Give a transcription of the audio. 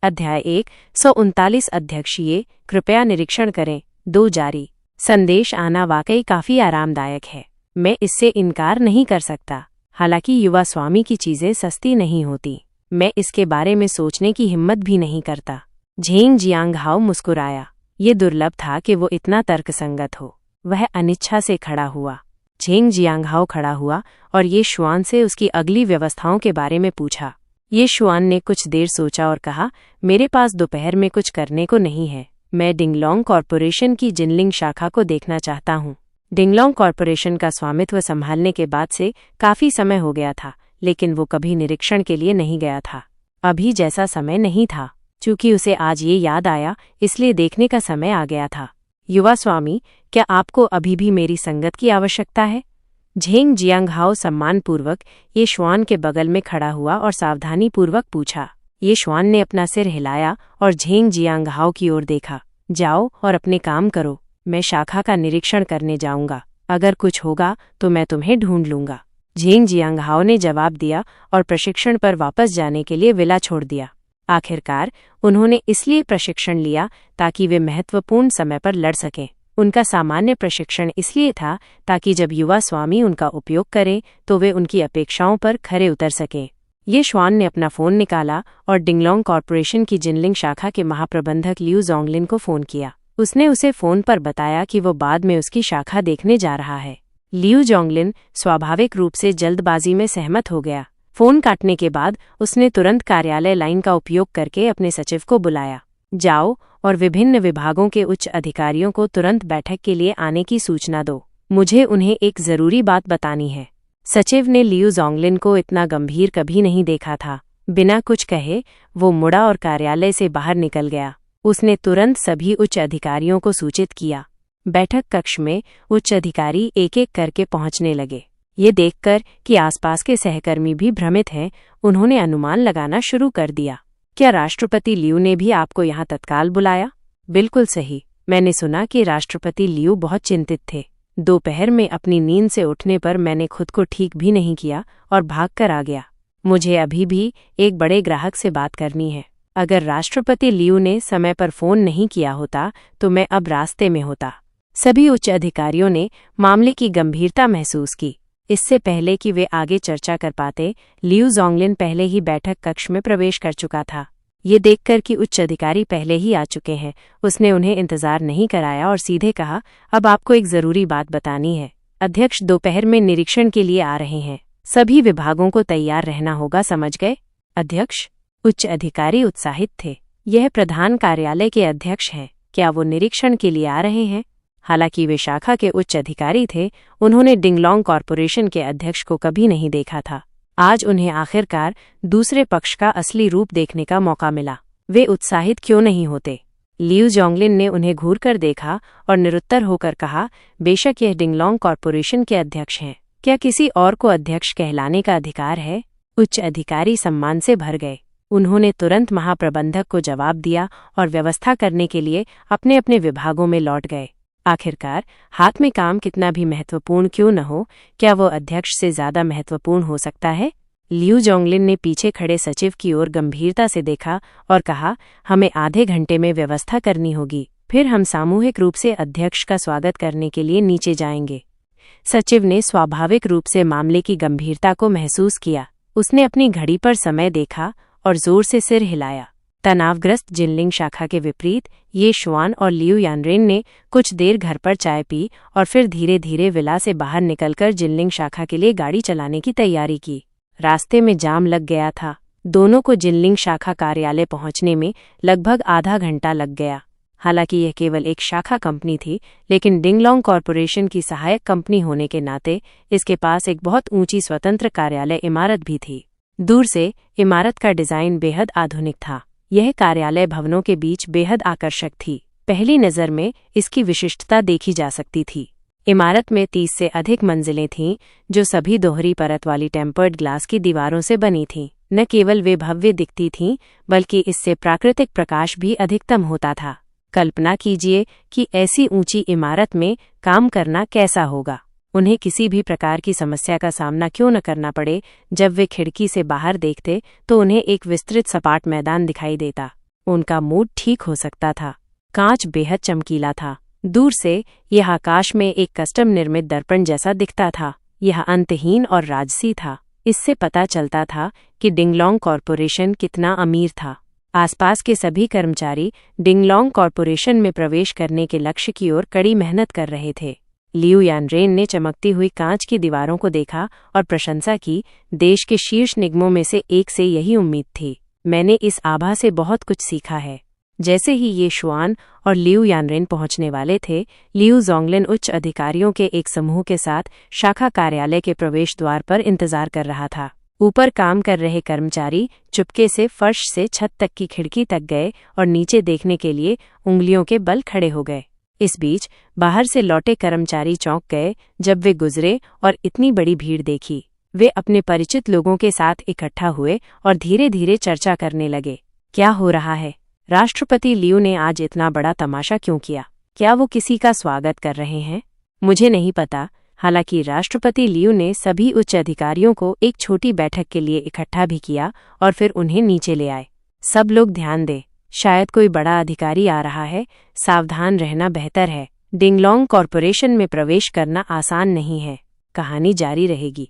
अध्याय 139 अध्यक्षीय कृपया निरीक्षण करें 2 जारी। संदेश आना वाकई काफी आरामदायक है, मैं इससे इनकार नहीं कर सकता। हालांकि युवा स्वामी की चीजें सस्ती नहीं होती, मैं इसके बारे में सोचने की हिम्मत भी नहीं करता। झेंग जियांगहाओ मुस्कुराया। ये दुर्लभ था कि वो इतना तर्कसंगत हो। वह अनिच्छा से खड़ा हुआ। झेंग जियांगहाओ खड़ा हुआ और ये शुआन से उसकी अगली व्यवस्थाओं के बारे में पूछा। ये शुआन ने कुछ देर सोचा और कहा, मेरे पास दोपहर में कुछ करने को नहीं है। मैं डिंगलोंग कॉरपोरेशन की जिनलिंग शाखा को देखना चाहता हूँ। डिंगलोंग कॉरपोरेशन का स्वामित्व संभालने के बाद से काफी समय हो गया था, लेकिन वो कभी निरीक्षण के लिए नहीं गया था। अभी जैसा समय नहीं था, चूंकि उसे आज ये याद आया, इसलिए देखने का समय आ गया था। युवा स्वामी, क्या आपको अभी भी मेरी संगत की आवश्यकता है? झेंग जियांगहाओ सम्मानपूर्वक ये शुआन के बगल में खड़ा हुआ और सावधानीपूर्वक पूछा। ये शुआन ने अपना सिर हिलाया और झेंग जियांगहाओ की ओर देखा। जाओ और अपने काम करो, मैं शाखा का निरीक्षण करने जाऊंगा। अगर कुछ होगा तो मैं तुम्हें ढूंढ लूंगा। झेंग जियांगहाओ ने जवाब दिया और प्रशिक्षण पर वापस जाने के लिए विला छोड़ दिया। आखिरकार उन्होंने इसलिए प्रशिक्षण लिया ताकि वे महत्वपूर्ण समय पर लड़ सकें। उनका सामान्य प्रशिक्षण इसलिए था ताकि जब युवा स्वामी उनका उपयोग करें तो वे उनकी अपेक्षाओं पर खरे उतर सकें। ये शुआन ने अपना फोन निकाला और डिंगलोंग कॉरपोरेशन की जिनलिंग शाखा के महाप्रबंधक लियू जोंगलिन को फोन किया। उसने उसे फोन पर बताया कि वो बाद में उसकी शाखा देखने जा रहा है। लियू जोंगलिन स्वाभाविक रूप से जल्दबाजी में सहमत हो गया। फोन काटने के बाद उसने तुरंत कार्यालय लाइन का उपयोग करके अपने सचिव को बुलाया। जाओ और विभिन्न विभागों के उच्च अधिकारियों को तुरंत बैठक के लिए आने की सूचना दो, मुझे उन्हें एक जरूरी बात बतानी है। सचिव ने लियू जोंगलिन को इतना गंभीर कभी नहीं देखा था। बिना कुछ कहे वो मुड़ा और कार्यालय से बाहर निकल गया। उसने तुरंत सभी उच्च अधिकारियों को सूचित किया। बैठक कक्ष में उच्च अधिकारी एक एक करके पहुंचने लगे। ये देखकर कि आसपास के सहकर्मी भी भ्रमित हैं, उन्होंने अनुमान लगाना शुरू कर दिया। क्या राष्ट्रपति लियू ने भी आपको यहाँ तत्काल बुलाया? बिल्कुल सही, मैंने सुना कि राष्ट्रपति लियू बहुत चिंतित थे। दोपहर में अपनी नींद से उठने पर मैंने खुद को ठीक भी नहीं किया और भागकर आ गया। मुझे अभी भी एक बड़े ग्राहक से बात करनी है। अगर राष्ट्रपति लियू ने समय पर फोन नहीं किया होता तो मैं अब रास्ते में होता। सभी उच्च अधिकारियों ने मामले की गंभीरता महसूस की। इससे पहले कि वे आगे चर्चा कर पाते, लियू जोंगलिन पहले ही बैठक कक्ष में प्रवेश कर चुका था। ये देखकर कि उच्च अधिकारी पहले ही आ चुके हैं, उसने उन्हें इंतजार नहीं कराया और सीधे कहा, अब आपको एक जरूरी बात बतानी है। अध्यक्ष दोपहर में निरीक्षण के लिए आ रहे हैं, सभी विभागों को तैयार रहना होगा, समझ गए? अध्यक्ष? उच्च अधिकारी उत्साहित थे। यह प्रधान कार्यालय के अध्यक्ष हैं, क्या वो निरीक्षण के लिए आ रहे हैं? हालांकि वे शाखा के उच्च अधिकारी थे, उन्होंने डिंगलोंग कॉरपोरेशन के अध्यक्ष को कभी नहीं देखा था। आज उन्हें आखिरकार दूसरे पक्ष का असली रूप देखने का मौका मिला। वे उत्साहित क्यों नहीं होते? लियू जोंगलिन ने उन्हें घूर कर देखा और निरुत्तर होकर कहा, बेशक यह डिंगलोंग कॉरपोरेशन के अध्यक्ष हैं, क्या किसी और को अध्यक्ष कहलाने का अधिकार है? उच्च अधिकारी सम्मान से भर गए। उन्होंने तुरंत महाप्रबंधक को जवाब दिया और व्यवस्था करने के लिए अपने अपने विभागों में लौट गए। आखिरकार हाथ में काम कितना भी महत्वपूर्ण क्यों न हो, क्या वो अध्यक्ष से ज्यादा महत्वपूर्ण हो सकता है? लियू जोंगलिन ने पीछे खड़े सचिव की ओर गंभीरता से देखा और कहा, हमें आधे घंटे में व्यवस्था करनी होगी, फिर हम सामूहिक रूप से अध्यक्ष का स्वागत करने के लिए नीचे जाएंगे। सचिव ने स्वाभाविक रूप से मामले की गंभीरता को महसूस किया। उसने अपनी घड़ी पर समय देखा और जोर से सिर हिलाया। तनावग्रस्त जिनलिंग शाखा के विपरीत ये शुआन और लियू यानरेन ने कुछ देर घर पर चाय पी और फिर धीरे धीरे विला से बाहर निकलकर जिनलिंग शाखा के लिए गाड़ी चलाने की तैयारी की। रास्ते में जाम लग गया था। दोनों को जिनलिंग शाखा कार्यालय पहुंचने में लगभग आधा घंटा लग गया। हालांकि यह केवल एक शाखा कंपनी थी, लेकिन डिंगलोंग कॉरपोरेशन की सहायक कंपनी होने के नाते इसके पास एक बहुत ऊंची स्वतंत्र कार्यालय इमारत भी थी। दूर से इमारत का डिजाइन बेहद आधुनिक था। यह कार्यालय भवनों के बीच बेहद आकर्षक थी। पहली नज़र में इसकी विशिष्टता देखी जा सकती थी। इमारत में 30 से अधिक मंजिलें थीं, जो सभी दोहरी परत वाली टेम्पर्ड ग्लास की दीवारों से बनी थीं। न केवल वे भव्य दिखती थीं, बल्कि इससे प्राकृतिक प्रकाश भी अधिकतम होता था। कल्पना कीजिए कि ऐसी ऊंची इमारत में काम करना कैसा होगा। उन्हें किसी भी प्रकार की समस्या का सामना क्यों न करना पड़े। जब वे खिड़की से बाहर देखते तो उन्हें एक विस्तृत सपाट मैदान दिखाई देता। उनका मूड ठीक हो सकता था। कांच बेहद चमकीला था। दूर से यह आकाश में एक कस्टम निर्मित दर्पण जैसा दिखता था। यह अंतहीन और राजसी था। इससे पता चलता था कि डिंगलोंग कॉरपोरेशन कितना अमीर था। आसपास के सभी कर्मचारी डिंगलोंग कॉरपोरेशन में प्रवेश करने के लक्ष्य की ओर कड़ी मेहनत कर रहे थे। लियू यानरेन ने चमकती हुई कांच की दीवारों को देखा और प्रशंसा की। देश के शीर्ष निगमों में से एक से यही उम्मीद थी। मैंने इस आभा से बहुत कुछ सीखा है। जैसे ही ये शुआन और लियू यानरेन पहुंचने वाले थे, लियू जोंगलिन उच्च अधिकारियों के एक समूह के साथ शाखा कार्यालय के प्रवेश द्वार पर इंतजार कर रहा था। ऊपर काम कर रहे कर्मचारी चुपके से फर्श से छत तक की खिड़की तक गए और नीचे देखने के लिए उंगलियों के बल खड़े हो गए। इस बीच बाहर से लौटे कर्मचारी चौंक गए जब वे गुजरे और इतनी बड़ी भीड़ देखी। वे अपने परिचित लोगों के साथ इकट्ठा हुए और धीरे धीरे चर्चा करने लगे। क्या हो रहा है? राष्ट्रपति लियू ने आज इतना बड़ा तमाशा क्यों किया? क्या वो किसी का स्वागत कर रहे हैं? मुझे नहीं पता। हालांकि राष्ट्रपति लियू ने सभी उच्च अधिकारियों को एक छोटी बैठक के लिए इकट्ठा भी किया और फिर उन्हें नीचे ले आए। सब लोग ध्यान दें, शायद कोई बड़ा अधिकारी आ रहा है। सावधान रहना बेहतर है। डिंगलोंग कॉरपोरेशन में प्रवेश करना आसान नहीं है। कहानी जारी रहेगी।